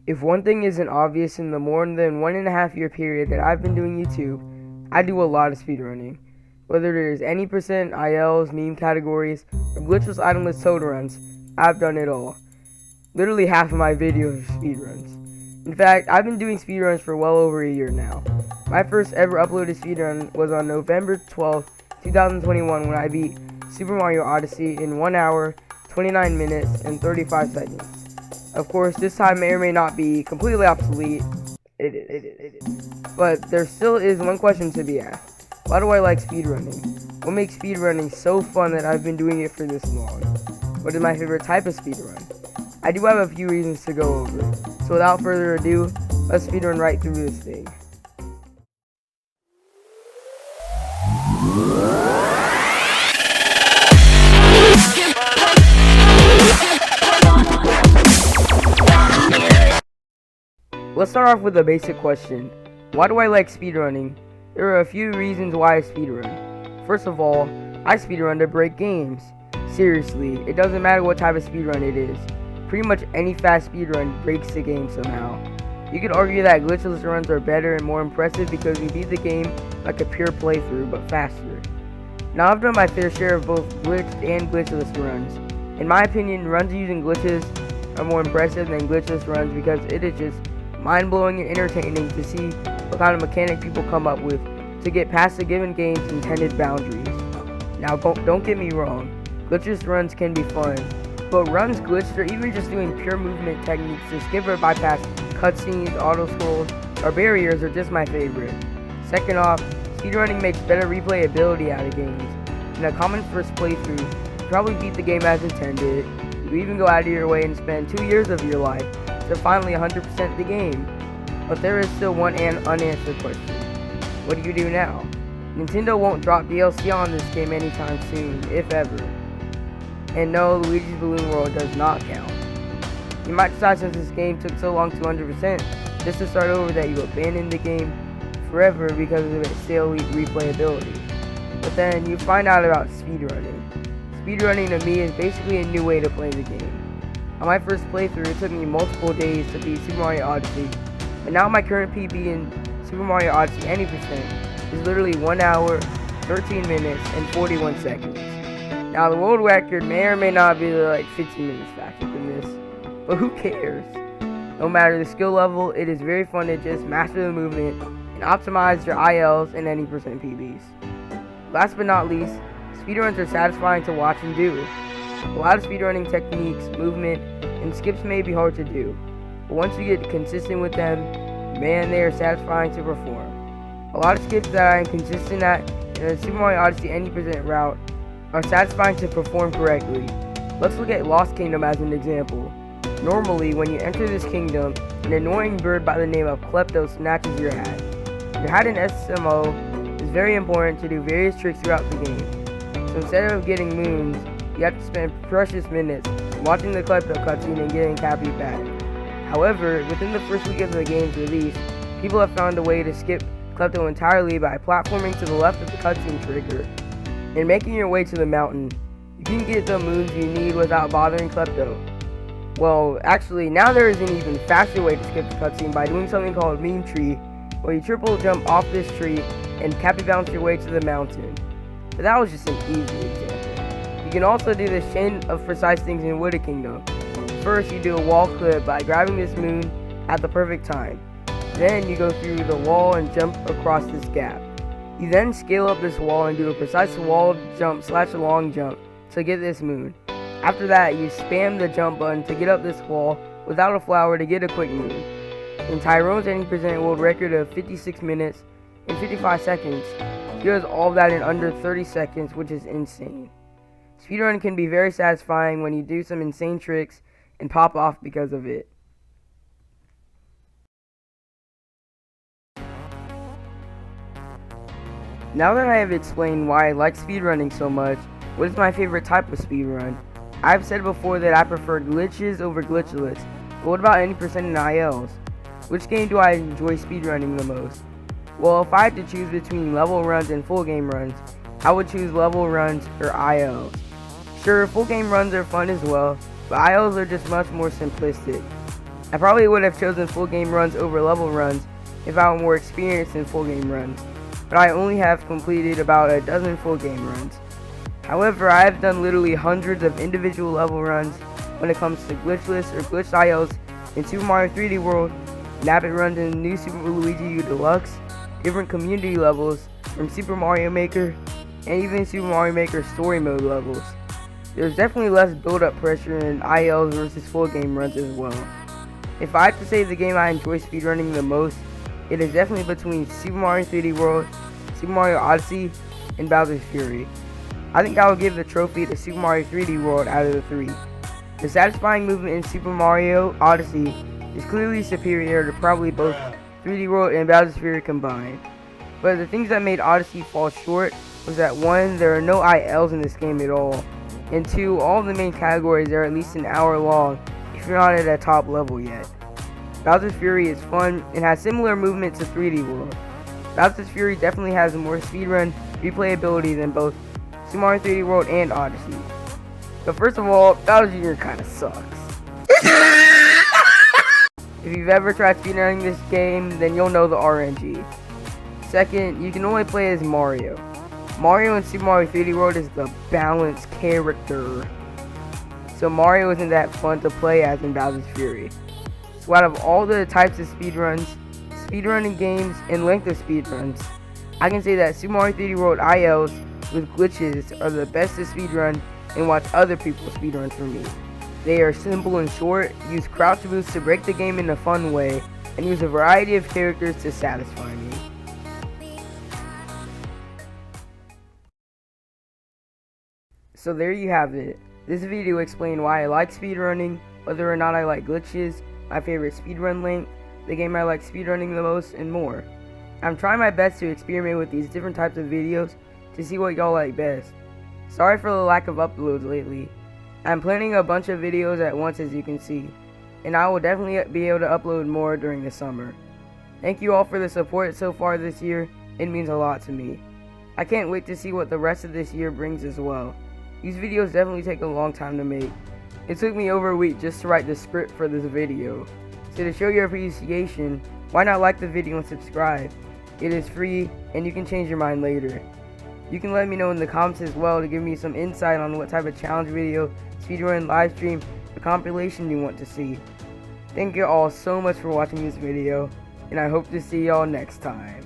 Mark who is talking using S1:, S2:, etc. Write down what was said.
S1: If one thing isn't obvious in the more than 1.5 year period that I've been doing YouTube, I do a lot of speedrunning. Whether there's any percent, ILs, meme categories, or glitchless itemless toad runs, I've done it all. Literally half of my videos are speedruns. In fact, I've been doing speedruns for well over a year now. My first ever uploaded speedrun was on November 12th, 2021 when I beat Super Mario Odyssey in 1 hour, 29 minutes, and 35 seconds. Of course, this time may or may not be completely obsolete. It is. But there still is one question to be asked. Why do I like speedrunning? What makes speedrunning so fun that I've been doing it for this long? What is my favorite type of speedrun? I do have a few reasons to go over. So without further ado, let's speedrun right through this thing. Let's start off with a basic question. Why do I like speedrunning? There are a few reasons why I speedrun. First of all, I speedrun to break games. Seriously, it doesn't matter what type of speedrun it is. Pretty much any fast speedrun breaks the game somehow. You could argue that glitchless runs are better and more impressive because you beat the game like a pure playthrough, but faster. Now I've done my fair share of both glitched and glitchless runs. In my opinion, runs using glitches are more impressive than glitchless runs because it is just mind-blowing and entertaining to see what kind of mechanic people come up with to get past the given game's intended boundaries. Now don't get me wrong, glitchless runs can be fun, but runs glitched or even just doing pure movement techniques to skip or bypass cutscenes, auto-scrolls, or barriers are just my favorite. Second off, speedrunning makes better replayability out of games. In a common first playthrough, you probably beat the game as intended. You even go out of your way and spend 2 years of your life to finally 100% the game. But there is still one unanswered question. What do you do now? Nintendo won't drop DLC on this game anytime soon, if ever. And no, Luigi's Balloon World does not count. You might decide since this game took so long to 100% just to start over that you abandon the game forever because of its stale replayability. But then you find out about speedrunning. Speedrunning to me is basically a new way to play the game. On my first playthrough, it took me multiple days to beat Super Mario Odyssey, but now my current PB in Super Mario Odyssey any percent is literally 1 hour, 13 minutes, and 41 seconds. Now the world record may or may not be like 15 minutes faster than this, but who cares? No matter the skill level, it is very fun to just master the movement and optimize your ILs and any percent PBs. Last but not least, speedruns are satisfying to watch and do. A lot of speedrunning techniques, movement, and skips may be hard to do, but once you get consistent with them, man, they are satisfying to perform. A lot of skips that I am consistent at in the Super Mario Odyssey any percent route are satisfying to perform correctly. Let's look at Lost Kingdom as an example. Normally, when you enter this kingdom, an annoying bird by the name of Klepto snatches your hat. Your hat in SMO is very important to do various tricks throughout the game. So instead of getting moons, you have to spend precious minutes watching the Klepto cutscene and getting Cappy back. However, within the first week of the game's release, people have found a way to skip Klepto entirely by platforming to the left of the cutscene trigger and making your way to the mountain. You can get the moons you need without bothering Klepto. Well, actually, now there is an even faster way to skip the cutscene by doing something called Meme Tree, where you triple jump off this tree and Cappy bounce your way to the mountain. But that was just an easy example. You can also do this chain of precise things in Wooded Kingdom. First, you do a wall clip by grabbing this moon at the perfect time. Then you go through the wall and jump across this gap. You then scale up this wall and do a precise wall jump / long jump to get this moon. After that, you spam the jump button to get up this wall without a flower to get a quick moon. In Tyrone's 80% world record of 56 minutes and 55 seconds, he does all of that in under 30 seconds, which is insane. Speedrunning can be very satisfying when you do some insane tricks and pop off because of it. Now that I have explained why I like speedrunning so much, what is my favorite type of speedrun? I've said before that I prefer glitches over glitchless, but what about any percent in ILs? Which game do I enjoy speedrunning the most? Well, if I had to choose between level runs and full game runs, I would choose level runs or ILs. Sure, full game runs are fun as well, but ILs are just much more simplistic. I probably would have chosen full game runs over level runs if I were more experienced in full game runs, but I only have completed about a dozen full game runs. However, I have done literally hundreds of individual level runs when it comes to glitchless or glitched ILs in Super Mario 3D World, Nabbit runs in New Super Luigi U Deluxe, different community levels from Super Mario Maker, and even Super Mario Maker story mode levels. There's definitely less build-up pressure in ILs versus full game runs as well. If I had to say the game I enjoy speedrunning the most, it is definitely between Super Mario 3D World, Super Mario Odyssey, and Bowser's Fury. I think I will give the trophy to Super Mario 3D World out of the three. The satisfying movement in Super Mario Odyssey is clearly superior to probably both 3D World and Bowser's Fury combined. But the things that made Odyssey fall short was that 1, there are no ILs in this game at all, and 2, all of the main categories are at least an hour long if you're not at a top level yet. Bowser's Fury is fun and has similar movement to 3D World. Bowser's Fury definitely has more speedrun replayability than both Super Mario 3D World and Odyssey. But first of all, Bowser Jr. kinda sucks. If you've ever tried speedrunning this game, then you'll know the RNG. Second, you can only play as Mario. Mario in Super Mario 3D World is the balanced character, so Mario isn't that fun to play as in Bowser's Fury. So out of all the types of speedruns, speedrunning games, and length of speedruns, I can say that Super Mario 3D World ILs with glitches are the best to speedrun and watch other people speedrun for me. They are simple and short, use crouch boosts to break the game in a fun way, and use a variety of characters to satisfy me. So there you have it. This video explained why I like speedrunning, whether or not I like glitches, my favorite speedrun length, the game I like speedrunning the most, and more. I'm trying my best to experiment with these different types of videos to see what y'all like best. Sorry for the lack of uploads lately. I'm planning a bunch of videos at once, as you can see, and I will definitely be able to upload more during the summer. Thank you all for the support so far this year. It means a lot to me. I can't wait to see what the rest of this year brings as well. These videos definitely take a long time to make. It took me over a week just to write the script for this video. So to show your appreciation, why not like the video and subscribe? It is free, and you can change your mind later. You can let me know in the comments as well to give me some insight on what type of challenge video, speedrun, livestream, or compilation you want to see. Thank you all so much for watching this video, and I hope to see y'all next time.